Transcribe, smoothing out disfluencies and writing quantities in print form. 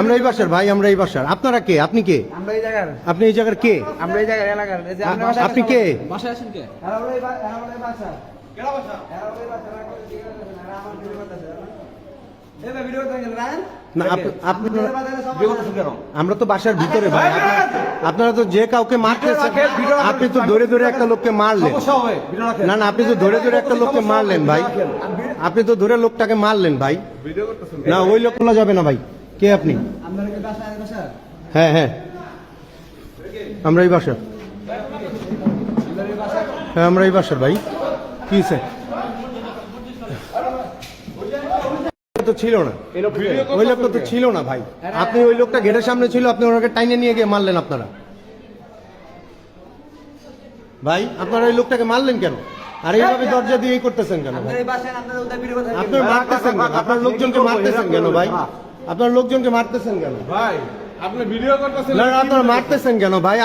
আমরা এই বাসার ভাই, আমরা এই বাসার। আপনারা কে? আপনি কে? আমরা এই জায়গার, আপনি এই জায়গার কে? আমরা এই জায়গার এলাকার। এই যে আমরা আপনি কে? বাসায় আছেন কে? আমরা এই বাসা কেডা বাসা? না আমরা তো বাসার ভিতরে ভাই। আপনারা তো যে কাউকে মারতেছেন, আপনি তো ধরে ধরে একটা লোককে মারলেন। না না, আপনি তো ধরে ধরে একটা লোককে মারলেন ভাই। আপনি তো ধরে লোকটাকে মারলেন ভাই। না, ওই লোক তোলা যাবে না ভাই। কে আপনি? হ্যাঁ হ্যাঁ, আমরা এই বাসার। হ্যাঁ, আমরা এই বাসার ভাই। কি স্যার তো ছিল না, ওই লোকটা তো ছিল না ভাই। আপনি ওই লোকটা গেটের সামনে ছিল, আপনি ওনাকে টাইনে নিয়ে গিয়ে মারলেন। আপনারা ভাই, আপনারা ওই লোকটাকে মারলেন কেন? আর এইভাবে দরজা দিয়ে করতেছেন কেন? আপনি মারতেছেন কেন? আপনার লোকজনকে মারতেছেন কেন ভাই? আপনার লোকজনকে মারতেছেন কেন ভাই আপনি ভিডিও করতেছেন? না, আপনারা মারতেছেন কেন ভাই?